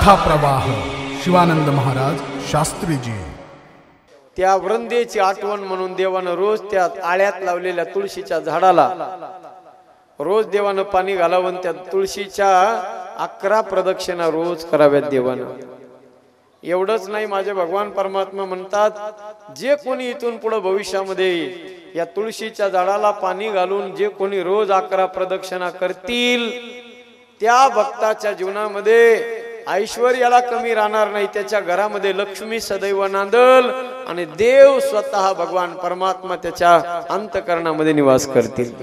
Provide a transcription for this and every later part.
कथा प्रवाह शिवानंद महाराज शास्त्रीजी। त्या वृंदेची आठवण म्हणून देवानं रोज त्या आळ्यात लावलेल्या तुळशीच्या झाडाला रोज देवानं पाणी घालावं, त्या तुळशीच्या 11 प्रदक्षिणा रोज कराव्यात देवानं। एवढंच नाही, माझे भगवान परमात्मा म्हणतात, जे कोणी इथून पुढे भविष्यामध्ये या तुळशीच्या झाडाला पाणी घालून जे कोणी रोज 11 प्रदक्षिणा करतील त्या भक्ताच्या जीवनामध्ये ऐश्वर्याला कमी राहणार नाही, त्याच्या घरामध्ये लक्ष्मी सदैव नांदल आणि देव स्वतः भगवान परमात्मा त्याच्या अंतःकरणामध्ये निवास करतील।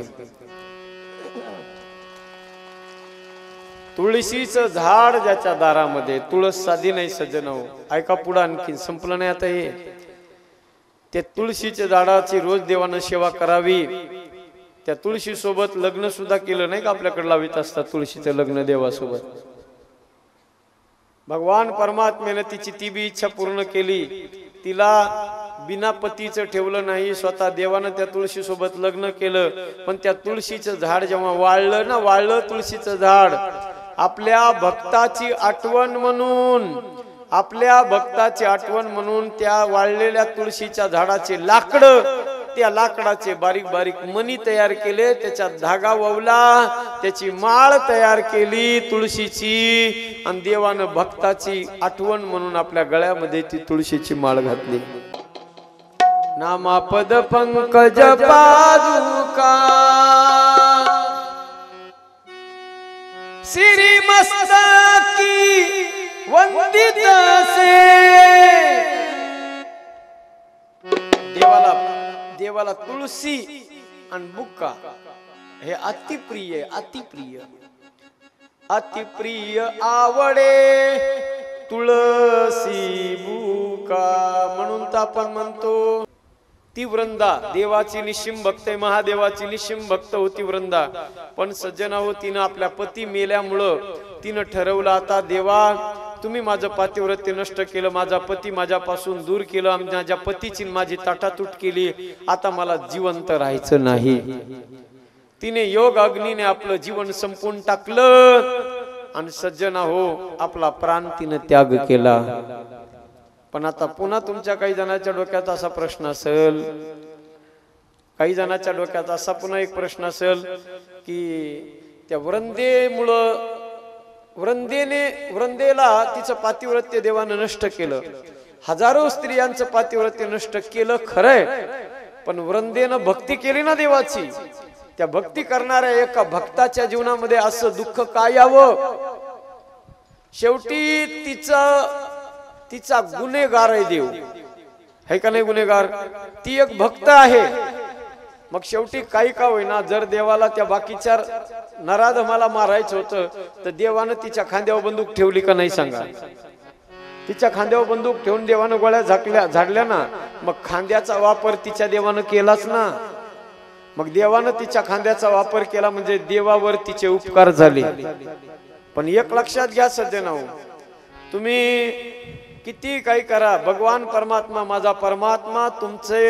तुळशीचं झाड ज्याच्या दारामध्ये, तुळस साधी नाही सज्जनो, ऐका पुढे आणखी संपलं नाही आता हे। ते तुळशीच्या झाडाची रोज देवानं सेवा करावी। त्या तुळशी सोबत लग्न सुद्धा केलं नाही का, आपल्याकडे लावित असतात तुळशीचं लग्न देवासोबत। भगवान परमात्म्याने तिची ती बी इच्छा पूर्ण केली, तिला बिना पतीचं ठेवलं नाही, स्वतः देवानं त्या तुळशी सोबत लग्न केलं। पण त्या तुळशीचं झाड जेव्हा वाळलं ना, वाळलं तुळशीचं झाड, आपल्या भक्ताची आठवण म्हणून, आपल्या भक्ताची आठवण म्हणून त्या वाळलेल्या तुळशीच्या झाडाचे लाकडं, त्या लाकडाचे बारीक बारीक मणी तयार केले, त्याच्यात धागा ववला, त्याची माळ तयार केली तुळशीची, आणि देवानं भक्ताची आठवण म्हणून आपल्या गळ्यामध्ये ती तुळशीची माळ घातली। नामापद पंकज पादुका श्री मस्तकी वंदित से। देवाला तुळशी आणि बुक्का हे अतिप्रिय, अतिप्रिय, अतिप्रिय आवडे तुळशी बुक्का म्हणून तर आपण म्हणतो। ती वृंदा देवाची निशिम भक्त आहे, महादेवाची निशिम भक्त होती वृंदा। पण सज्जना हो, तिनं आपल्या पती मेल्यामुळं तिनं ठरवलं, आता देवा तुम्ही माझं पातिव्रत्य नष्ट केलं, माझा पती माझ्यापासून दूर केलं, माझ्या पतीची माझी ताटातूट केली, आता मला जिवंत राहायचं नाही। तिने योग अग्नीने आपलं जीवन संपून टाकलं आणि सज्जना हो, आपला प्राण तिने त्याग केला। पण आता पुन्हा तुमच्या काही जणांच्या डोक्यात असा प्रश्न असेल, काही जणांच्या डोक्यात असा पुन्हा एक प्रश्न असेल की त्या वृंदेमुळं, वृंदेला तिचं पातिव्रत्य देवानं नष्ट केलं, हजारो स्त्रियांचं पातिव्रत्य नष्ट केलं खरंय, पण वृंदेनं भक्ती केली ना देवाची, त्या भक्ती करणाऱ्या एका भक्ताच्या जीवनामध्ये असं दुःख काय यावं? शेवटी तिचा गुन्हेगार आहे देव, है का नाही गुन्हेगार? ती एक भक्त आहे। मग शेवटी काही का होईना, जर देवाला त्या बाकीच्या नराधमाला मारायचं होतं तर देवानं तिच्या खांद्यावर बंदूक ठेवली का नाही सांगा? तिच्या खांद्यावर बंदूक ठेवून देवानं गोळ्या झाडल्या ना, मग खांद्याचा वापर तिच्या देवानं केलाच ना। मग देवानं तिच्या खांद्याचा वापर केला म्हणजे देवावर तिचे उपकार झाले। पण एक लक्षात घ्या सज्जनो, तुम्ही किती काही करा, भगवान परमात्मा, माझा परमात्मा तुमचे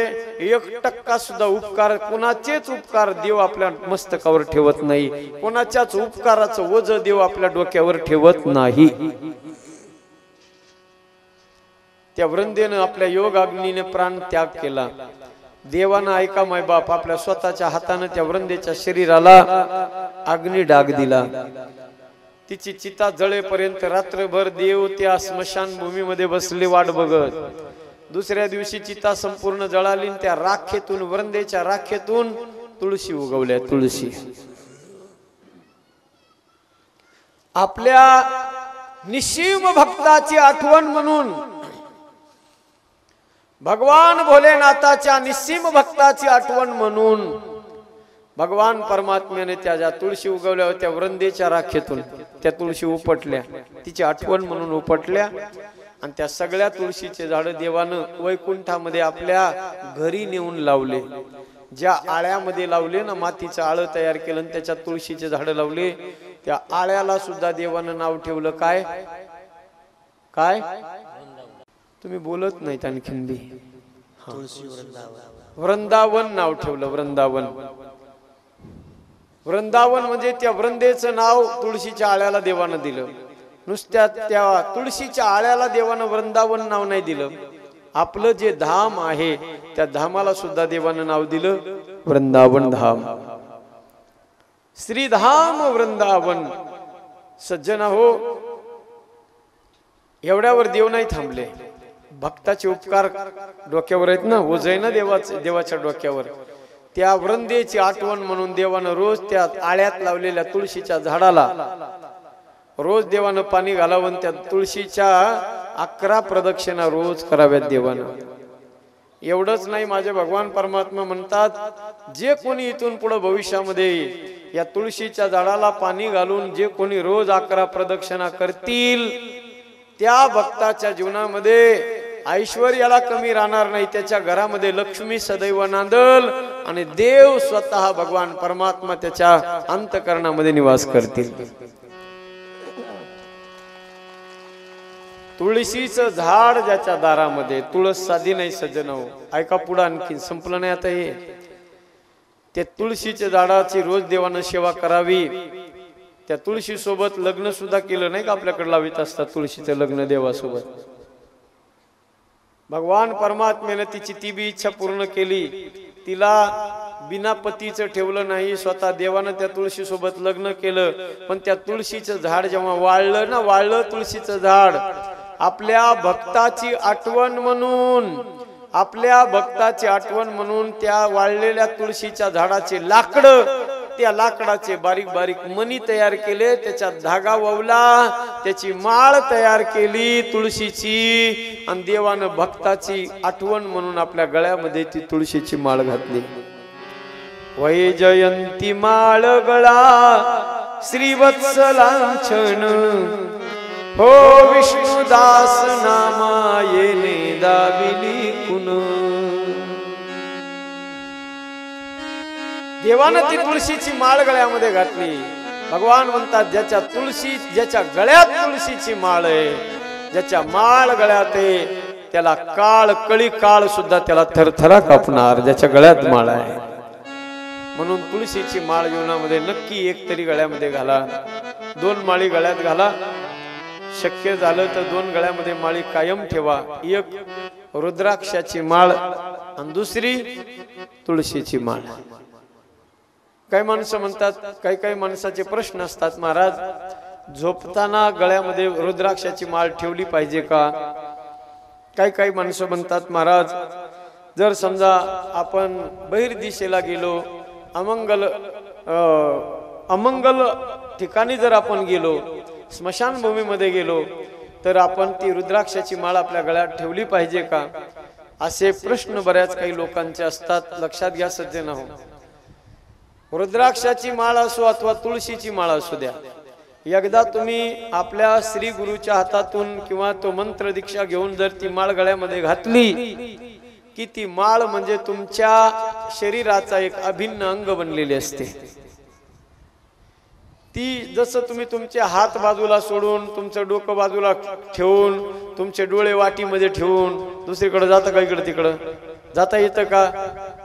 1% सुद्धा उपकार, कोणाचेच उपकार देव आपल्या मस्तकावर ठेवत नाही, कोणाच्याच उपकाराचं ओझ देव आपल्या डोक्यावर ठेवत नाही। त्या वृंदेनं आपल्या योग अग्नीने प्राण त्याग केला। देवानं ऐका माय बाप, आपल्या स्वतःच्या हाताने त्या वृंदेच्या शरीराला अग्नी डाग दिला। तिची चिता जळेपर्यंत रात्रभर देव त्या स्मशान भूमीमध्ये बसले वाट बघत। दुसऱ्या दिवशी चिता संपूर्ण जळाली, त्या राखेतून, वृंदेच्या राखेतून तुळशी उगवल्या। तुळशी आपल्या निशिम भक्ताची आठवण म्हणून, भगवान भोलेनाथाच्या निशिम भक्ताची आठवण म्हणून भगवान परमात्म्याने त्या ज्या तुळशी उगवल्या होत्या वृंदेच्या राखेतून, त्या तुळशी उपटल्या, तिची आठवण म्हणून उपटल्या, आणि त्या सगळ्या तुळशीचे झाड देवानं वैकुंठामध्ये आपल्या घरी नेऊन लावले। ज्या आळ्यामध्ये लावले ना, मातीचं आळं तयार केलं आणि त्याच्यात तुळशीचे झाड लावले, त्या आळ्याला सुद्धा देवानं नाव ठेवलं काय? काय? तुम्ही बोलत नाहीत आणखीन बी। वृंदावन नाव ठेवलं, वृंदावन। वृंदावन म्हणजे त्या वृंदेचं नाव तुळशीच्या आळ्याला देवानं दिलं। नुसत्या त्या तुळशीच्या आळ्याला देवानं वृंदावन नाव नाही दिलं, आपलं जे धाम आहे त्या धामाला सुद्धा देवानं नाव दिलं वृंदावन धाम, श्रीधाम वृंदावन. सज्जन हो, एवढ्यावर देव नाही थांबले. भक्ताचे उपकार डोक्यावर आहेत ना, ओझ ना देवाच्या डोक्यावर. त्या वृंदेची आठवण म्हणून देवानं रोज त्या आळ्यात लावलेल्या तुळशीच्या झाडाला रोज देवानं पाणी घालावं. त्या तुळशीच्या 11 प्रदक्षिणा रोज कराव्यात देवानं. एवढंच नाही, माझे भगवान परमात्मा म्हणतात, जे कोणी इथून पुढे भविष्यामध्ये या तुळशीच्या झाडाला पाणी घालून जे कोणी रोज 11 प्रदक्षिणा करतील त्या भक्ताच्या जीवनामध्ये ऐश्वर्याला कमी राहणार नाही. त्याच्या घरामध्ये लक्ष्मी सदैव नांदल आणि देव स्वतः भगवान परमात्मा त्याच्या अंतःकरणामध्ये निवास करतील. तुळशीचं झाड ज्याच्या दारामध्ये, तुळस साधी नाही सज्जन हो, ऐका पुढे आणखी संपलं नाही आता हे. ते तुळशीच्या झाडाची रोज देवानं सेवा करावी. त्या तुळशी सोबत लग्न सुद्धा केलं नाही का, आपल्याकडे लावित असतात तुळशीचं लग्न देवासोबत. भगवान परमात्म्याने तिची ती बी इच्छा पूर्ण केली, तिला बिना पतीचं ठेवलं नाही. स्वतः देवानं त्या तुळशी सोबत लग्न केलं. पण त्या तुळशीचं झाड जेव्हा वाळलं ना, वाळलं तुळशीचं झाड, आपल्या भक्ताची आठवण म्हणून, आपल्या भक्ताची आठवण म्हणून त्या वाळलेल्या तुळशीच्या झाडाचे लाकडं, त्या लाकडाचे बारीक बारीक मणी तयार केले, त्याच्यात धागा ववला, त्याची माळ तयार केली तुळशीची, आणि देवानं भक्ताची आठवण म्हणून आपल्या गळ्यामध्ये ती तुळशीची माळ घातली. वैजयंती माळ गळा श्रीवत्सलांछन, हो विष्णुदास नामा येणे दाविली कुण. देवानं ती तुळशीची माळ गळ्यामध्ये घातली. भगवान म्हणतात, ज्याच्या गळ्यात तुळशीची माळ आहे, ज्याच्या माळ गळ्यात आहे, त्याला काळ, कळी काळ सुद्धा त्याला थरथरा कापणार, ज्याच्या गळ्यात माळ आहे. म्हणून तुळशीची माळ जीवनामध्ये नक्की एक तरी गळ्यामध्ये घाला. 2 माळी गळ्यात घाला, शक्य झालं तर 2 गळ्यामध्ये माळी कायम ठेवा. एक रुद्राक्षाची माळ आणि दुसरी तुळशीची माळ. काही माणसं म्हणतात, काही माणसाचे प्रश्न असतात, महाराज झोपताना गळ्यामध्ये रुद्राक्षाची माळ ठेवली पाहिजे का? काही माणसं म्हणतात, महाराज जर समजा आपण बहिर्दिशेला गेलो, अमंगल ठिकाणी जर आपण गेलो, स्मशानभूमीमध्ये गेलो, तर आपण ती रुद्राक्षाची माळ आपल्या गळ्यात ठेवली पाहिजे का? असे प्रश्न बऱ्याच काही लोकांचे असतात. लक्षात घ्या सज्जन हो, रुद्राक्षाची माळ असो अथवा तुळशीची माळ असू द्या, एकदा तुम्ही आपल्या श्री गुरुच्या हातातून किंवा तो मंत्र दीक्षा घेऊन जर ती माळ गळ्यामध्ये घातली की ती माळ म्हणजे तुमच्या शरीराचा एक अभिन्न अंग बनलेली असते. ती जसं तुम्ही तुमचे हात बाजूला सोडून, तुमचं डोकं बाजूला ठेवून, तुमचे डोळे वाटीमध्ये ठेवून दुसरीकडे जाता का, इकडे तिकडं जाता येतं का?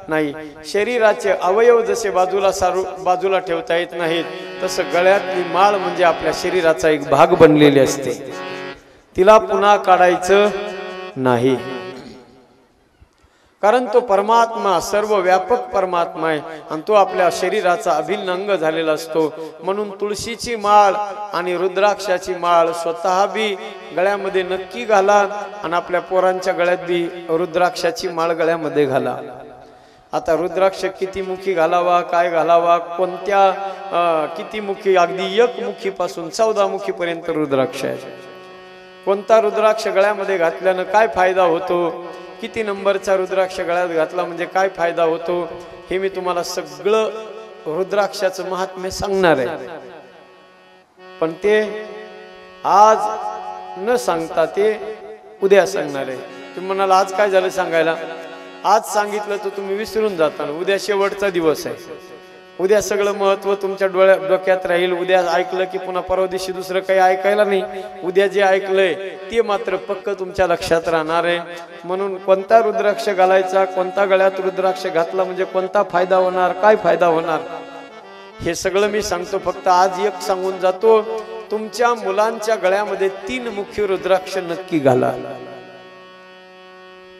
नाही. शरीराचे अवयव जसे बाजूला ठेवता येत नाहीत, तसं गळ्यातली माळ म्हणजे आपल्या शरीराचा एक भाग बनलेली असते. तिला पुन्हा काढायचं नाही, कारण तो परमात्मा सर्व व्यापक परमात्मा आहे आणि तो आपल्या शरीराचा अभिन्न अंग झालेला असतो. म्हणून तुळशीची माळ आणि रुद्राक्षाची माळ स्वतः बी गळ्यामध्ये नक्की घाला आणि आपल्या पोरांच्या गळ्यात बी रुद्राक्षाची माळ गळ्यामध्ये घाला. आता रुद्राक्ष किती मुखी घालावा, काय घालावा, कोणत्या किती मुखी, अगदी 1 मुखीपासून 14 मुखीपर्यंत रुद्राक्ष आहे. कोणता रुद्राक्ष गळ्यामध्ये घातल्यानं काय फायदा होतो, किती नंबरचा रुद्राक्ष गळ्यात घातला म्हणजे काय फायदा होतो, हे मी तुम्हाला सगळं रुद्राक्षाचं महात्म्य सांगणार आहे. पण ते आज न सांगता ते उद्या सांगणार आहे. तुम्ही म्हणाल आज काय झालं सांगायला, आज सांगितलं तर तुम्ही विसरून जाता. उद्या शेवटचा दिवस आहे, उद्या सगळं महत्व तुमच्या डोक्यात राहील. उद्या ऐकलं की पुन्हा परवा दिवशी दुसरं काही ऐकायला नाही. उद्या जे ऐकलंय ते मात्र पक्क तुमच्या लक्षात राहणार आहे. म्हणून कोणता रुद्राक्ष घालायचा, कोणता गळ्यात रुद्राक्ष घातला म्हणजे कोणता फायदा होणार, काय फायदा होणार, हे सगळं मी सांगतो. फक्त आज एक सांगून जातो तुमच्या मुलांच्या गळ्यामध्ये 3 मुखी रुद्राक्ष नक्की घाला.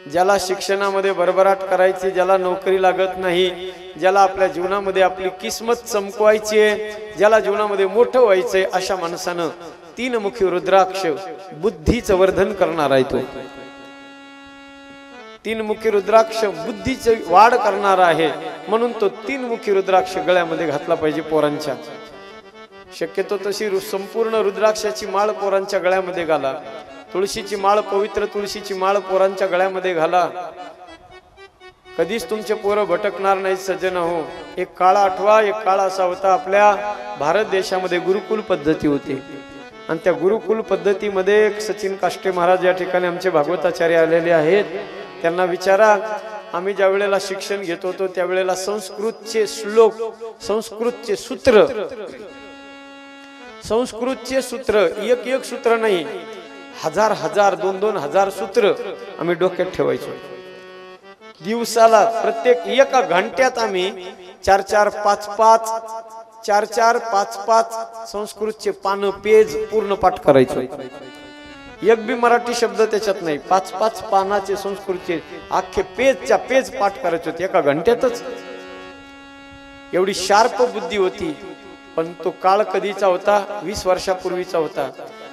ज्याला शिक्षणामध्ये भरभराट करायची, ज्याला नोकरी लागत नाही, ज्याला आपल्या जीवनामध्ये आपली किस्मत चमकवायची आहे, ज्याला जीवनामध्ये मोठं व्हायचंय, अशा माणसानं 3 मुखी रुद्राक्ष बुद्धीचं वर्धन करणार आहे. तो 3 मुखी रुद्राक्ष बुद्धीची वाढ करणार आहे, म्हणून तो 3 मुखी रुद्राक्ष गळ्यामध्ये घातला पाहिजे पोरांच्या. शक्यतो तशी संपूर्ण रुद्राक्षाची माळ पोरांच्या गळ्यामध्ये घाला. तुळशीची माळ, पवित्र तुळशीची माळ पोरांच्या गळ्यामध्ये घाला. कधीच तुमचे पोरं भटकणार नाहीत सज्जन हो. एक काळ आठवा, एक काळ असा होता आपल्या भारत देशामध्ये गुरुकुल पद्धती होती, आणि त्या गुरुकुल पद्धतीमध्ये सचिन काष्टे महाराज या ठिकाणी आमचे भागवताचार्य आलेले आहेत. त्यांना विचारा, आम्ही ज्या वेळेला शिक्षण घेत होतो त्यावेळेला संस्कृतचे श्लोक, संस्कृतचे सूत्र, संस्कृतचे सूत्र, एक सूत्र नाही, हजार 2,000 सूत्र आम्ही डोक्यात ठेवायचो. दिवसाला प्रत्येक 1 घंट्यात आम्ही 4-4, 5-5 संस्कृतचे पानं, पेज पूर्ण पाठ करायचो. एक बी मराठी शब्द त्याच्यात नाही. 5-5 पानाचे संस्कृतचे अख्खे पेजच्या पेज पाठ करायचे होते 1 घंट्यातच. एवढी शार्प बुद्धी होती. पण तो काळ कधीचा होता? 20 वर्षापूर्वीचा होता.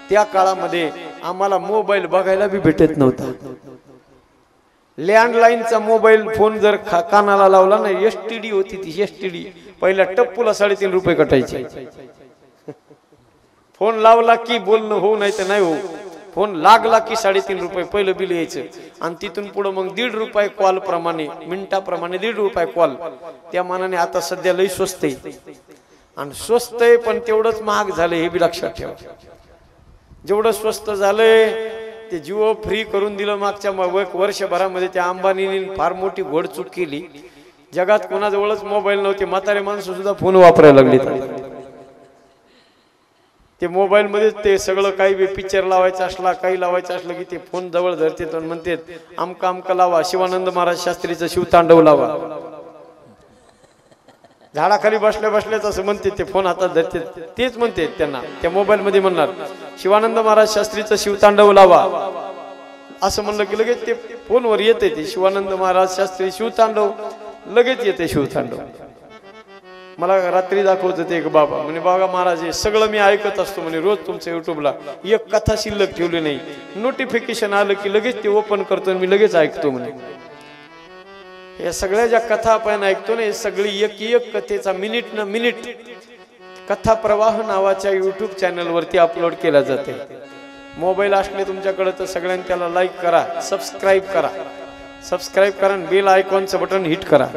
त्या काळामध्ये आम्हाला मोबाईल बघायला बी भेटत नव्हता. लँडलाईनचा मोबाईल फोन जर कानाला लावला ना, STD होती ती, STD. पहिल्या टप्पूला 3.5 रुपये कटायचे. फोन लावला की बोलणं होऊ, नाही तर नाही हो. फोन लागला की 3.5 रुपये पहिलं बिल यायचं, आणि तिथून पुढे मग 1.5 रुपये कॉल प्रमाणे, मिनिटाप्रमाणे 1.5 रुपये कॉल. त्या मानाने आता सध्या लई स्वस्त आहे, आणि स्वस्त आहे पण तेवढंच महाग झालं, हे बी लक्षात ठेवा. जेवढं स्वस्त झालंय ते जिओ फ्री करून दिलं मागच्या वर्षभरामध्ये. त्या अंबानीने फार मोठी घोडचूक केली. जगात कोणाजवळच मोबाईल नव्हते, म्हातारे माणसं सुद्धा फोन वापरायला लागले. ते मोबाईल मध्ये ते सगळं काही बी पिक्चर लावायचं असला, काही लावायचं असलं की ते फोन जवळ धरते आणि म्हणते आमका लावा, शिवानंद महाराज शास्त्रीचं शिवतांडव लावा. झाडाखाली बसल्या बसल्याच असं म्हणते, ते फोन हातात धरते, तेच म्हणते त्यांना. त्या मोबाईल मध्ये म्हणणार शिवानंद महाराज शास्त्रीचं शिवतांडव लावा, असं म्हणलं की लगेच ते फोनवर येते ते शिवानंद महाराज शास्त्री शिवतांडव, लगेच येते शिवतांडव. मला रात्री दाखवत होते एक बाबा, म्हणे बाबा महाराज हे सगळं मी ऐकत असतो म्हणे, रोज तुमच्या युट्यूबला एक कथा शिल्लक ठेवली नाही, नोटिफिकेशन आलं की लगेच ते ओपन करतो, मी लगेच ऐकतो म्हणे. या सगळ्या ज्या कथा आपण ऐकतो ना, हे सगळी एक कथेचा मिनिट न मिनिट कथा प्रवाह नावाच्या युट्यूब चॅनल वरती अपलोड केला जाते. मोबाईल असले तुमच्याकडे तर सगळ्यांनी त्याला लाईक करा, सबस्क्राईब करा, आणि बेल आयकॉनचं बटन हिट करा.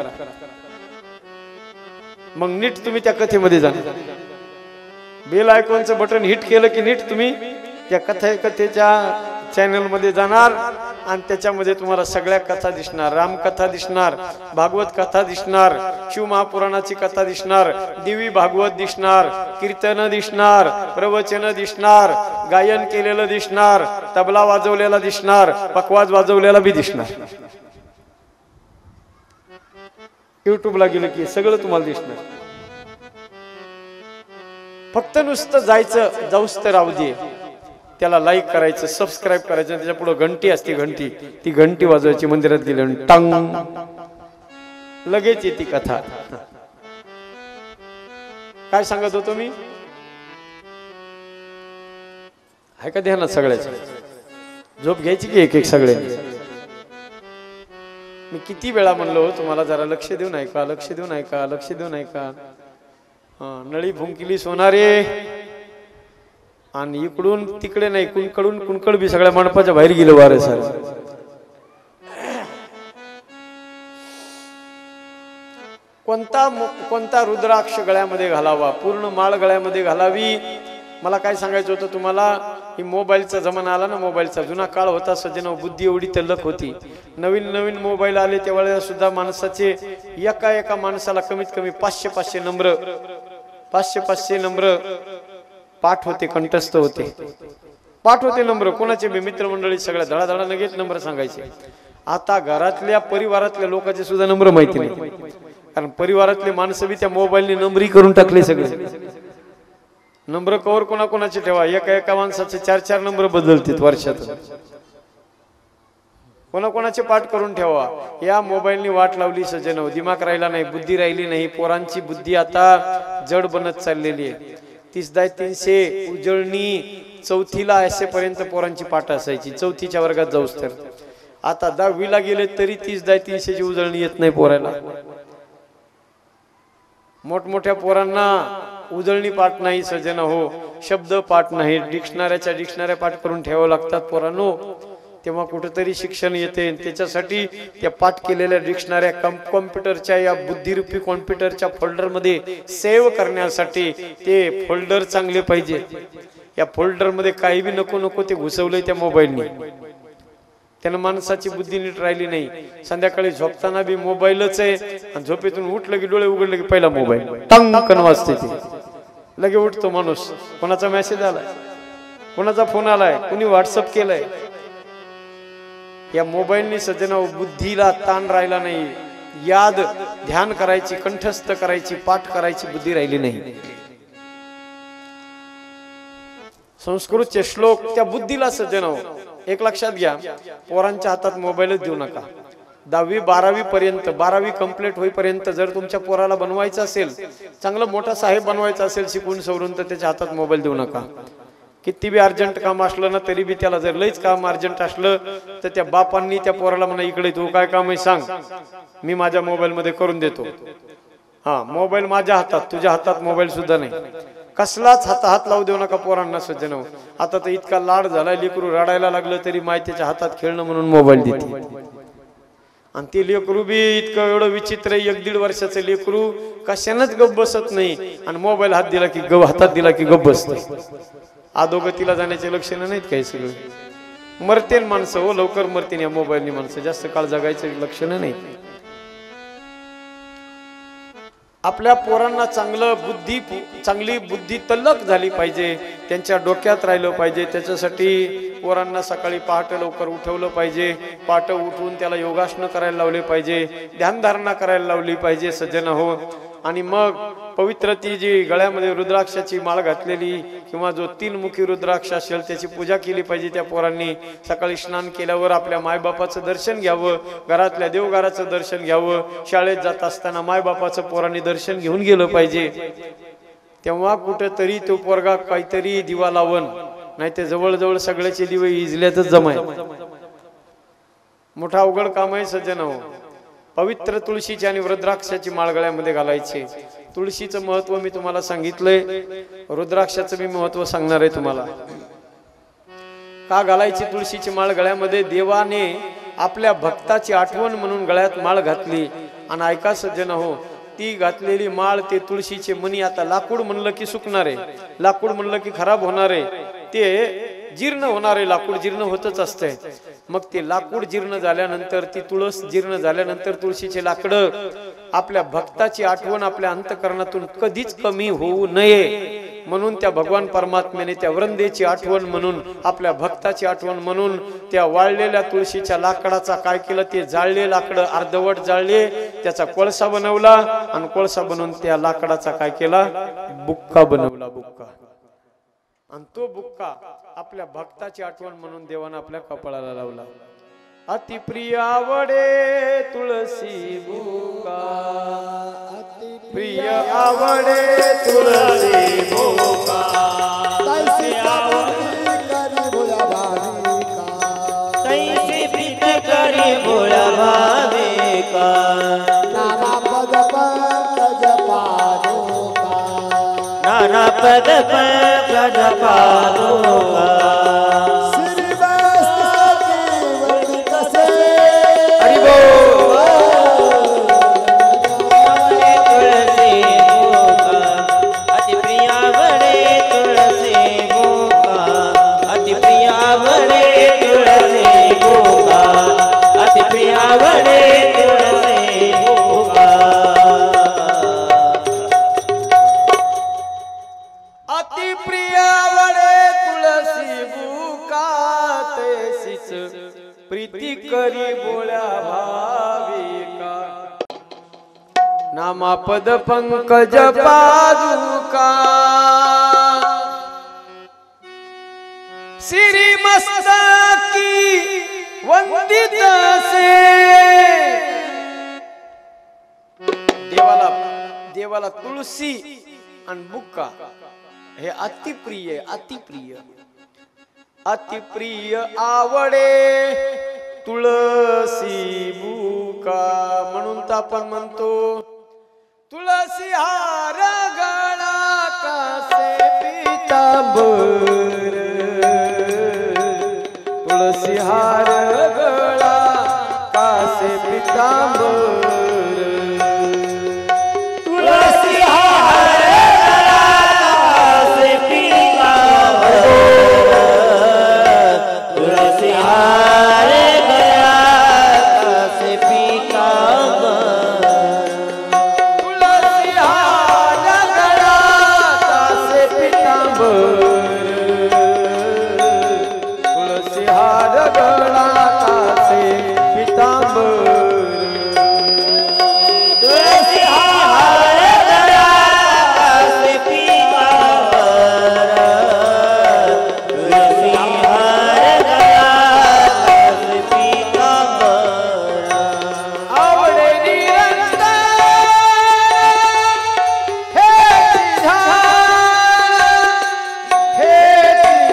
मग नीट तुम्ही त्या कथेमध्ये जा. बेल आयकॉनचं बटन हिट केलं की नीट तुम्ही त्या कथेच्या चॅनल मध्ये जाणार, आणि त्याच्यामध्ये तुम्हाला सगळ्या कथा दिसणार. रामकथा दिसणार, भागवत कथा दिसणार, शिवमहापुराणाची कथा दिसणार, देवी भागवत दिसणार, कीर्तन दिसणार, प्रवचन दिसणार, गायन केलेलं दिसणार, तबला वाजवलेला दिसणार, पखवाज वाजवलेला बी दिसणार. युट्यूबला गेलं की सगळं तुम्हाला दिसणार. फक्त नुसतं जायचं, जाऊस तर राहू दे, त्याला लाईक करायचं, सबस्क्राईब करायचं, त्याच्या पुढे घंटी असते, घंटी, ती घंटी वाजवायची, मंदिरात गेलं टांग लगेच येते कथा. काय सांगत होतो मी? आहे का ध्यानात सगळ्याच? झोप घ्यायची की एक सगळे? मी किती वेळा म्हणलो तुम्हाला जरा लक्ष देऊन ऐका, लक्ष देऊन ऐका, लक्ष देऊन ऐका. नळी भुंकिली सोनारे, आणि इकडून तिकडे नाही, कुणकड बी सगळ्या मंडपाच्या बाहेर गेलं वारे सर. कोणता रुद्राक्ष गळ्यामध्ये घालावा, पूर्ण माळ गळ्यामध्ये घालावी. मला काय सांगायचं होतं तुम्हाला, ही मोबाईलचा जमाना आला ना, मोबाईलचा जुना काळ होता सज्जन, बुद्धी एवढी तल्लख होती. नवीन मोबाईल आले त्यावेळेला सुद्धा माणसाचे एका माणसाला कमीत कमी 500 नंबर, 500 नंबर पाठ होते, कंठस्थ होते, पाठ होते नंबर. कोणाचे बी मित्रमंडळी सगळ्या धडाधडा लगेच नंबर सांगायचे. आता घरातल्या परिवारातल्या लोकांचे सुद्धा नंबर माहिती नाही, कारण परिवारातले माणसं बी त्या मोबाईलने नंबरी करून टाकले सगळे. नंबर कवर कोणाकोणाचे ठेवा, एका एका माणसाचे 4-4 नंबर बदलतात वर्षातून. कोणाकोणाचे पाठ करून ठेवा. या मोबाईलनी वाट लावली सजनो, दिमाग राहिला नाही, बुद्धी राहिली नाही. पोरांची बुद्धी आता जड बनत चाललेली आहे. 30-300 उजळणी 4थीला असेपर्यंत पोरांची पाठ असायची, 4थीच्या वर्गात जाऊस तर. आता 10वीला गेले तरी 30-300ची उजळणी येत नाही पोराला. मोठमोठ्या पोरांना उजळणी पाठ नाही सजन हो, शब्द पाठ नाही, डिक्शनऱ्या पाठ करून ठेवावं लागतात पोरांनो, तेव्हा कुठेतरी शिक्षण येते. त्याच्यासाठी त्या पाठ केलेल्या डिक्शनऱ्या कॉम्प्युटरच्या या बुद्धिरूपी कॉम्प्युटरच्या फोल्डरमध्ये सेव्ह करण्यासाठी ते फोल्डर चांगले पाहिजे. या फोल्डरमध्ये काही बी नको ते घुसवलंय त्या मोबाईलने. त्यानं माणसाची बुद्धी नीट राहिली नाही. संध्याकाळी झोपताना बी मोबाईलच आहे, आणि झोपेतून उठलं की डोळे उघडले की पहिला मोबाईल टंकन वाजते, ते लगे उठतो माणूस. कोणाचा मेसेज आलाय, कोणाचा फोन आलाय, कुणी व्हॉट्सअप केलंय. या मोबाईलने सज्जना बुद्धीला ताण राहिला नाही. याद ध्यान करायची, कंठस्थ करायची, पाठ करायची बुद्धी राहिली नाही. संस्कृतचे श्लोक त्या बुद्धीला सज्जना एक लक्षात घ्या, पोरांच्या हातात मोबाईलच देऊ नका. 10वी-12वी पर्यंत, 12वी कंप्लीट होईपर्यंत जर तुमच्या पोराला बनवायचं असेल, चांगला मोठा साहेब बनवायचा असेल शिकून सवरून, तर त्याच्या हातात मोबाईल देऊ नका. किती बी अर्जंट काम असलं ना तरी बी त्याला, जर लईच काम अर्जंट असलं तर त्या बापांनी त्या पोराला म्हणा, इकडे तू काय काम आहे सांग, मी माझ्या मोबाईल मध्ये करून देतो. हा, मोबाईल माझ्या हातात, तुझ्या हातात मोबाईल सुद्धा नाही. कसलाच हात लावू देऊ नका पोरांना सज्जन. आता तर इतका लाड झालाय, लेकरू रडायला लागलं तरी माय त्याच्या हातात खेळणं म्हणून मोबाईल देते. आणि ते लेकरू बी इतकं एवढं विचित्र आहे, 1-1.5 वर्षाचं लेकरू कशानच गप बसत नाही, आणि मोबाईल हातात दिला की गप बसते. अधोगतीला जाण्याचे लक्षण नाहीत काही, सगळे मरतेन माणसं हो, लवकर मरतेन या मोबाईलनी माणसं, जास्त काळ जगायचे लक्षण नाही. आपल्या पोरांना चांगली बुद्धी तल्लक झाली पाहिजे, त्यांच्या डोक्यात राहिलं पाहिजे. त्याच्यासाठी पोरांना सकाळी पहाटे लवकर उठवलं पाहिजे. पहाटे उठून त्याला योगासनं करायला लावले पाहिजे, ध्यानधारणा करायला लावली पाहिजे सज्जन हो. आणि मग पवित्र ती जी गळ्यामध्ये रुद्राक्षाची माळ घातलेली किंवा जो 3 रुद्राक्ष असेल त्याची पूजा केली पाहिजे. त्या पोरांनी सकाळी स्नान केल्यावर आपल्या मायबापाचं दर्शन घ्यावं, घरातल्या देवघराचं दर्शन घ्यावं. शाळेत जात असताना मायबापाचं पोरांनी दर्शन घेऊन गेलं पाहिजे. तेव्हा कुठेतरी तो पोरगा काहीतरी दिवा लावण, नाही ते जवळजवळ सगळ्याचे दिवे इजल्यातच जमाय. मोठा अवघड काम आहे सज्जन हो. पवित्र तुळशीची आणि रुद्राक्षाची माळ गळ्यामध्ये घालायची. तुळशीचं महत्व मी तुम्हाला सांगितलंय, रुद्राक्षाचं मी महत्व सांगणार आहे तुम्हाला. का घालायची तुळशीची माळ गळ्यामध्ये? देवाने आपल्या भक्ताची आठवण म्हणून गळ्यात माळ घातली. आणि ऐका सज्जन हो, ती घातलेली माळ, ते तुळशीचे मणी, आता लाकूड म्हणलं की सुकणार आहे, लाकूड म्हणलं की खराब होणार आहे, ते जीर्ण होणार आहे. लाकूड जीर्ण होतच असते. मग ते लाकूड जीर्ण झाल्यानंतर, ती तुळस जीर्ण झाल्यानंतर, तुळशीचे लाकडं आपल्या भक्ताची आठवण आपल्या अंतकरणातून कधीच कमी होऊ नये म्हणून त्या भगवान परमात्म्याने त्या वृंदेची आठवण म्हणून, आपल्या भक्ताची आठवण म्हणून त्या वाळलेल्या तुळशीच्या लाकडाचा काय केलं, ते जाळले लाकडं अर्धवट जाळले, त्याचा कोळसा बनवला, आणि कोळसा बनवून त्या लाकडाचा काय केला, बुक्का बनवला, बुक्का. आणि तो बुक्का आपल्या भक्ताची आठवण म्हणून देवानं आपल्या कपाळाला लावला. अति प्रिय आवडे तुळसी बुक्का, प्रिय आवडे तुळसी बुक्का, तैसे प्रीत करी भोळा भाविका, नाना पद पंकज पादुका, प्रीती करी बोळ्या भाविका, नामा पद पंकज पादुका, श्री मस्तकी वंदित से देवाला तुळशी आणि बुक्का हे अतिप्रिय अतिप्रिय आवडे तुळशी बुका म्हणून तर आपण म्हणतो तुळशी हार गळा कासे पीतांबर तुळशी हार गळा कासे पीतांबर तुळसी हार कासे पीतांबर तुळसी हार कासे पीतांबर तुळसी हार गळा कासे पीतांबर तुळसी हार गळा कासे पीतांबर तुळसी हार कासे पीतांबर तुळसी हार कासे पीतांबर आवडे निरंतर हे झाड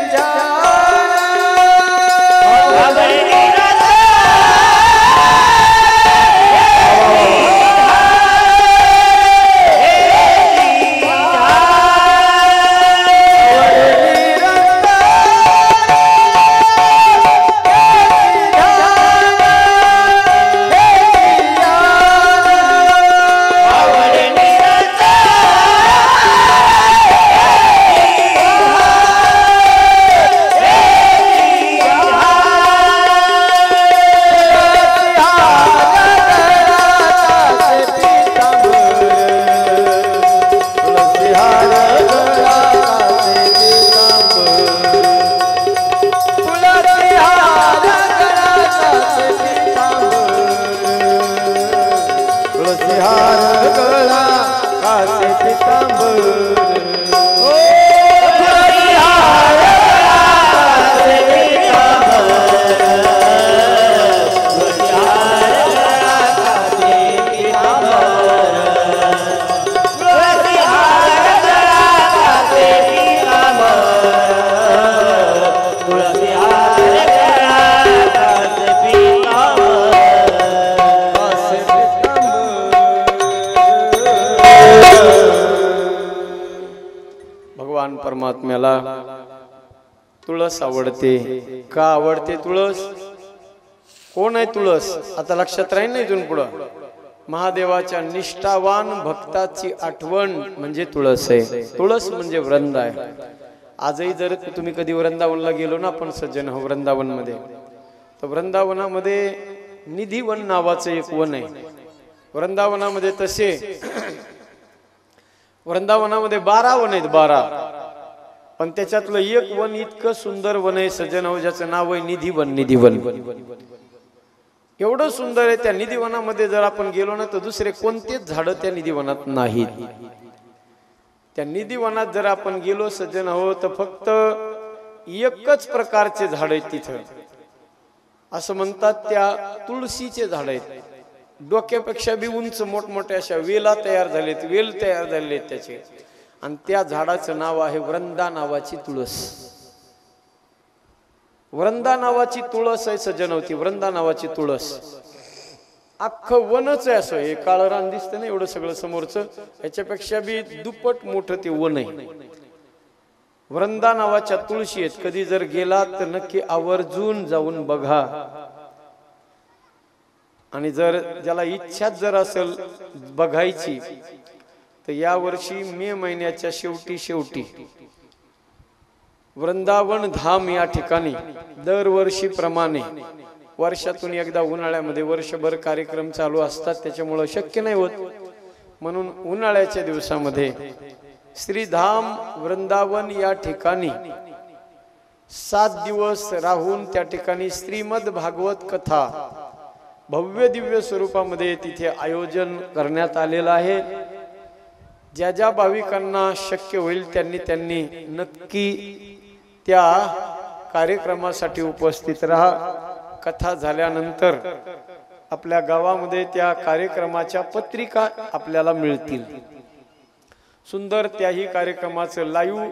भगवान परमात्म्याला तुळस आवडते का आवडते तुळस कोण आहे तुळस आता लक्षात राहील नाही इथून पुढं महादेवाच्या निष्ठावान भक्ताची आठवण म्हणजे तुळस आहे तुळस म्हणजे वृंद आहे आजही जर तुम्ही कधी वृंदावनला गेलो ना आपण सज्जन हो वृंदावन मध्ये तर वृंदावनामध्ये निधिवन नावाचं एक वन आहे वृंदावनामध्ये तसे वृंदावनामध्ये 12 वन आहेत 12 पण त्याच्यातलं एक वन इतकं सुंदर वन आहे सज्जन हो ज्याचं नाव आहे निधिवन एवढं सुंदर आहे त्या निधिवनामध्ये जर आपण गेलो ना तर दुसरे कोणतेच झाड त्या निधिवनात नाहीत त्या निधिवनात जर आपण गेलो सज्जन हो तर फक्त एकच प्रकारचे झाड आहेत तिथं असं म्हणतात त्या तुळशीचे झाड आहेत डोक्यापेक्षा बी उंच मोठमोठ्या अशा वेला तयार झालेत वेल तयार झालेत त्याचे आणि त्या झाडाचं नाव आहे वृंदा नावाची तुळस वृंदा नावाची तुळस आहे सज्जन होती वृंदा नावाची तुळस अख्खं वनच आहे असं हे काळं रान दिसतं ना एवढं सगळं समोरचं याच्यापेक्षा बी दुप्पट मोठं ते वन आहे वृंदा नावाच्या तुळशी आहेत कधी जर गेला तर नक्की आवर्जून जाऊन बघा आणि जर ज्याला इच्छा जर असेल बघायची तर या वर्षी मे महिन्याच्या शेवटी वृंदावन धाम या ठिकाणी दरवर्षी प्रमाणे वर्षातून एकदा उन्हाळ्यामध्ये वर्षभर कार्यक्रम चालू असतात त्याच्यामुळे शक्य नाही होत म्हणून उन्हाळ्याच्या दिवसामध्ये श्रीधाम वृंदावन या ठिकाणी 7 दिवस राहून त्या ठिकाणी श्रीमद भागवत कथा भव्य दिव्य स्वरूपामध्ये तिथे आयोजन करण्यात आलेलं आहे ज्या ज्या भाविकांना शक्य होईल त्यांनी नक्की त्या कार्यक्रमासाठी उपस्थित राहा। कथा झाल्यानंतर आपल्या गावामध्ये त्या कार्यक्रमाच्या पत्रिका आपल्याला मिळतील। सुंदर त्याही कार्यक्रमाचं लाईव्ह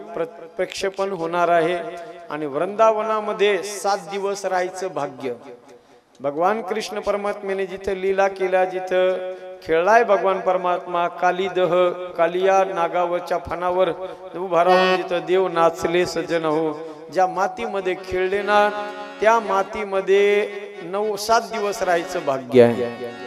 प्रक्षेपण होणार आहे आणि वृंदावनामध्ये 7 दिवस राहायचं भाग्य भगवान कृष्ण परमात्म्याने जिथे लीला केल्या, जिथं खेळलाय भगवान परमात्मा, कालीदह कालिया नागावरच्या फणावर उभा राहून जिथं देव नाचले सजन हो, ज्या मातीमध्ये खेळले ना त्या मातीमध्ये 7 दिवस राहायचं भाग्य आहे।